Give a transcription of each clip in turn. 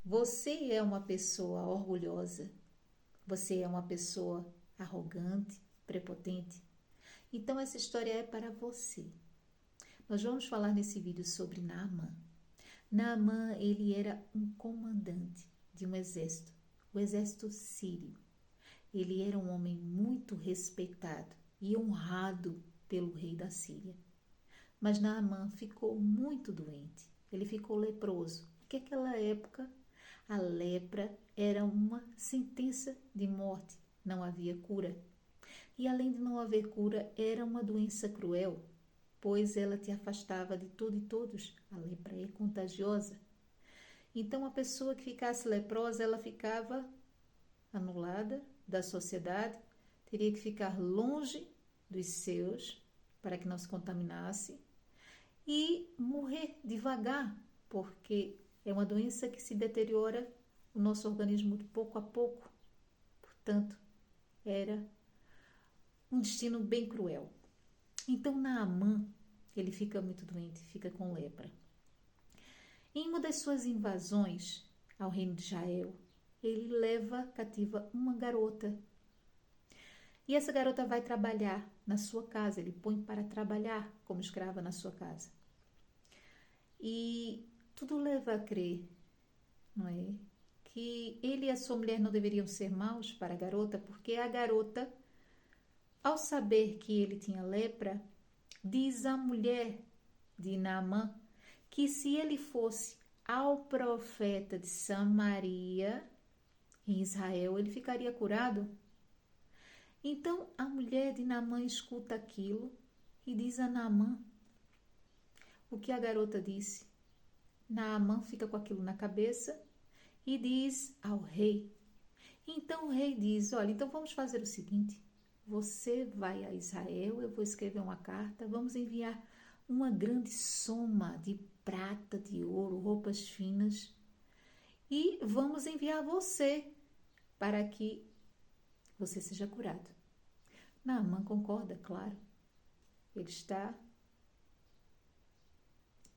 Você é uma pessoa orgulhosa? Você é uma pessoa arrogante, prepotente? Então essa história é para você. Nós vamos falar nesse vídeo sobre Naamã. Naamã, ele era um comandante de um exército, o exército sírio. Ele era um homem muito respeitado e honrado pelo rei da Síria. Mas Naamã ficou muito doente. Ele ficou leproso, porque naquela época a lepra era uma sentença de morte, não havia cura. E além de não haver cura, era uma doença cruel, pois ela te afastava de tudo e todos. A lepra é contagiosa. Então a pessoa que ficasse leprosa, ela ficava anulada da sociedade, teria que ficar longe dos seus para que não se contaminasse e morrer devagar, porque é uma doença que se deteriora o nosso organismo de pouco a pouco. Portanto, era um destino bem cruel. Então, Naamã, ele fica muito doente, fica com lepra. Em uma das suas invasões ao reino de Israel, ele leva cativa uma garota. E essa garota vai trabalhar na sua casa, ele põe para trabalhar como escrava na sua casa. E tudo leva a crer, não é? Que ele e a sua mulher não deveriam ser maus para a garota, porque a garota, ao saber que ele tinha lepra, diz à mulher de Naamã que se ele fosse ao profeta de Samaria, em Israel, ele ficaria curado. Então a mulher de Naamã escuta aquilo e diz a Naamã o que a garota disse. Naamã fica com aquilo na cabeça e diz ao rei. Então o rei diz, olha, então vamos fazer o seguinte, você vai a Israel, eu vou escrever uma carta, vamos enviar uma grande soma de prata, de ouro, roupas finas e vamos enviar você para que você seja curado. Naamã concorda, claro. Ele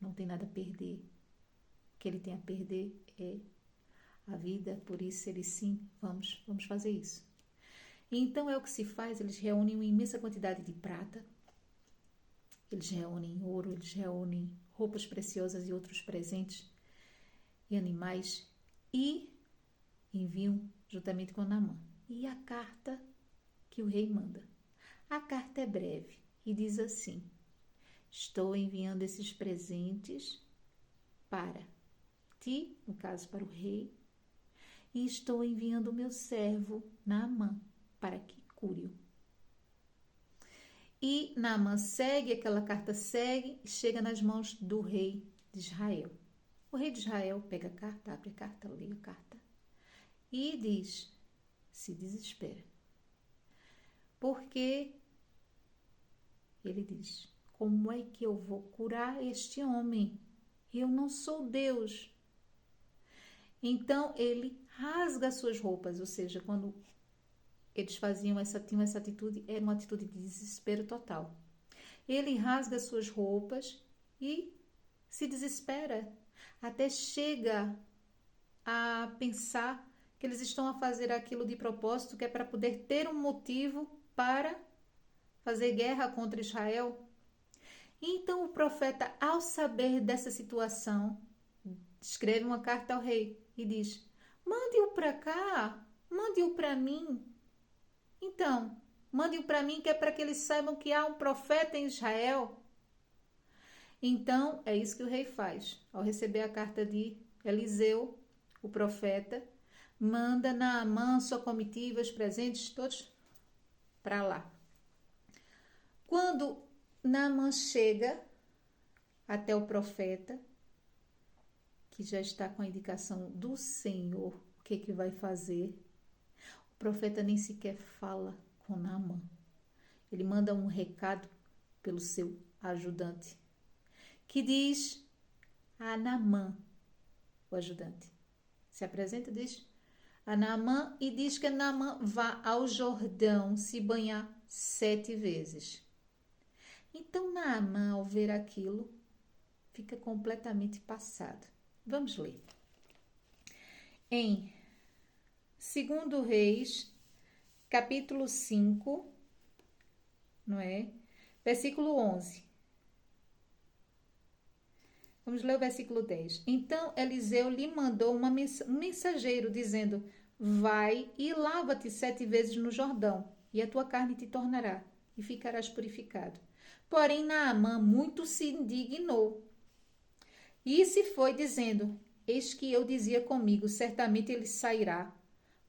não tem nada a perder. O que ele tem a perder é a vida, por isso ele sim, vamos fazer isso. E então é o que se faz, eles reúnem uma imensa quantidade de prata, eles reúnem ouro, eles reúnem roupas preciosas e outros presentes e animais e enviam juntamente com Naamã. E a carta que o rei manda. A carta é breve e diz assim: estou enviando esses presentes para ti, no caso para o rei, e estou enviando o meu servo Naamã para que cure-o. E Naamã segue, aquela carta segue e chega nas mãos do rei de Israel. O rei de Israel pega a carta, abre a carta, lê a carta e diz, se desespera. Porque ele diz, como é que eu vou curar este homem? Eu não sou Deus. Então ele rasga as suas roupas, ou seja, quando eles tinham essa atitude, era uma atitude de desespero total. Ele rasga as suas roupas e se desespera, até chega a pensar que eles estão a fazer aquilo de propósito, que é para poder ter um motivo para fazer guerra contra Israel. Então o profeta, ao saber dessa situação, escreve uma carta ao rei e diz, mande-o para cá, mande-o para mim. Então, mande-o para mim, que é para que eles saibam que há um profeta em Israel. Então, é isso que o rei faz. Ao receber a carta de Eliseu, o profeta, manda Naamã, sua comitiva, os presentes, todos para lá. Quando Naamã chega até o profeta, que já está com a indicação do Senhor, o que vai fazer, o profeta nem sequer fala com Naamã. Ele manda um recado pelo seu ajudante, que diz a Naamã, o ajudante, se apresenta e diz a Naamã e diz que Naamã vá ao Jordão se banhar 7 vezes. Então Naamã, ao ver aquilo, fica completamente passado. Vamos ler. em 2 Reis, capítulo 5, não é? Versículo 11. Vamos ler o versículo 10. Então Eliseu lhe mandou um mensageiro, dizendo: Vai e lava-te 7 vezes no Jordão, e a tua carne te tornará, e ficarás purificado. Porém, Naamã muito se indignou. E se foi, dizendo: Eis que eu dizia comigo: certamente ele sairá,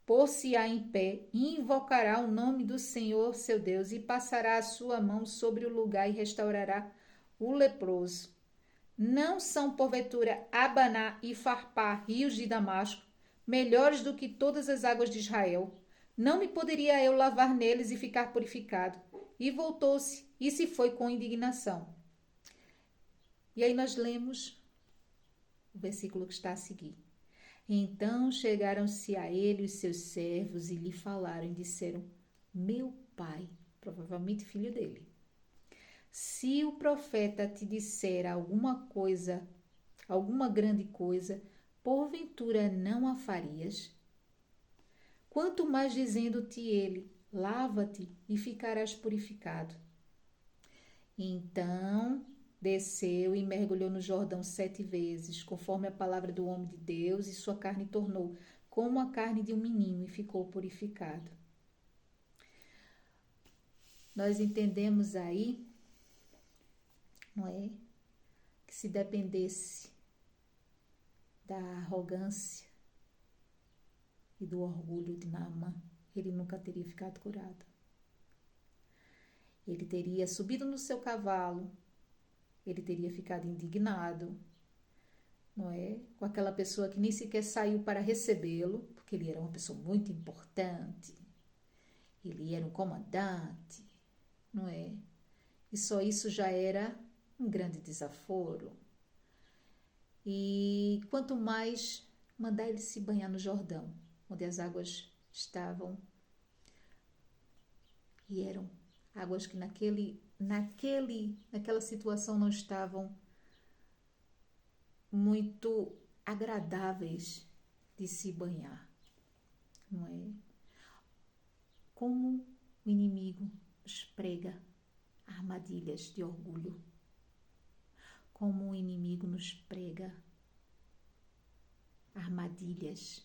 pôr-se-á em pé, e invocará o nome do Senhor seu Deus, e passará a sua mão sobre o lugar e restaurará o leproso. Não são, porventura, Abaná e Farpá, rios de Damasco, melhores do que todas as águas de Israel? Não me poderia eu lavar neles e ficar purificado? E voltou-se e se foi com indignação. E aí nós lemos o versículo que está a seguir. Então chegaram-se a ele os seus servos e lhe falaram e disseram: Meu pai, provavelmente filho dele, se o profeta te disser alguma coisa, alguma grande coisa, porventura não a farias? Quanto mais dizendo-te ele: lava-te e ficarás purificado. Então desceu e mergulhou no Jordão 7 vezes, conforme a palavra do homem de Deus, e sua carne tornou como a carne de um menino, e ficou purificado. Nós entendemos aí, não é? Que se dependesse da arrogância e do orgulho de Naamã, ele nunca teria ficado curado. Ele teria subido no seu cavalo, ele teria ficado indignado, não é? Com aquela pessoa que nem sequer saiu para recebê-lo, porque ele era uma pessoa muito importante, ele era um comandante, não é? E só isso já era um grande desaforo. E quanto mais mandar ele se banhar no Jordão, onde as águas estavam, e eram águas que naquela situação não estavam muito agradáveis de se banhar, não é? Como o inimigo nos prega armadilhas de orgulho, como o inimigo nos prega armadilhas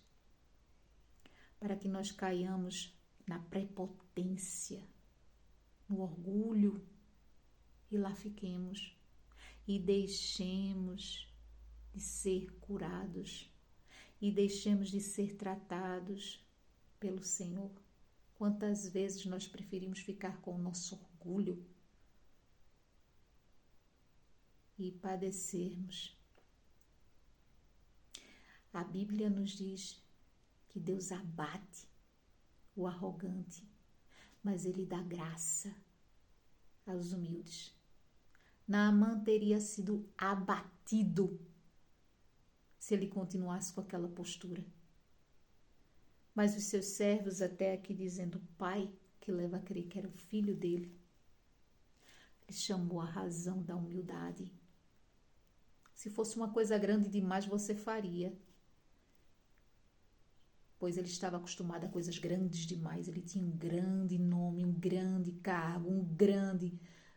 para que nós caiamos na prepotência, no orgulho, e lá fiquemos e deixemos de ser curados e deixemos de ser tratados pelo Senhor. Quantas vezes nós preferimos ficar com o nosso orgulho e padecermos? A Bíblia nos diz que Deus abate o arrogante, mas ele dá graça aos humildes. Naamã teria sido abatido se ele continuasse com aquela postura. Mas os seus servos, até aqui dizendo o pai, que leva a crer que era o filho dele, ele chamou a razão da humildade. Se fosse uma coisa grande demais, você faria. Pois ele estava acostumado a coisas grandes demais. Ele tinha um grande nome, um grande cargo,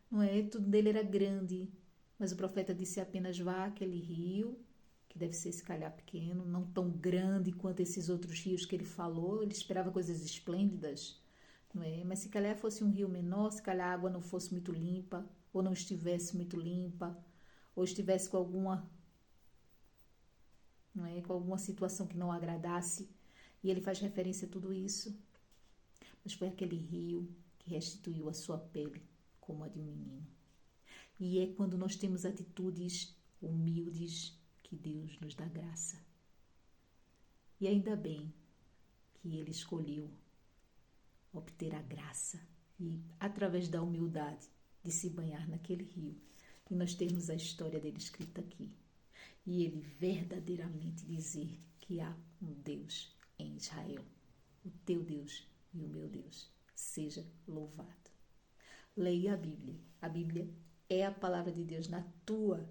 não é? Tudo dele era grande. Mas o profeta disse apenas: vá àquele rio, que deve ser se calhar pequeno, não tão grande quanto esses outros rios que ele falou. Ele esperava coisas esplêndidas, não é? Mas se calhar fosse um rio menor, se calhar a água não fosse muito limpa, ou não estivesse muito limpa, ou estivesse com alguma, não é? Com alguma situação que não agradasse. E ele faz referência a tudo isso. Mas foi aquele rio que restituiu a sua pele como a de um menino. E é quando nós temos atitudes humildes que Deus nos dá graça. E ainda bem que ele escolheu obter a graça e, através da humildade, de se banhar naquele rio. E nós temos a história dele escrita aqui. E ele verdadeiramente dizer que há um Deus em Israel, o teu Deus e o meu Deus, seja louvado. Leia a Bíblia. A Bíblia é a palavra de Deus na tua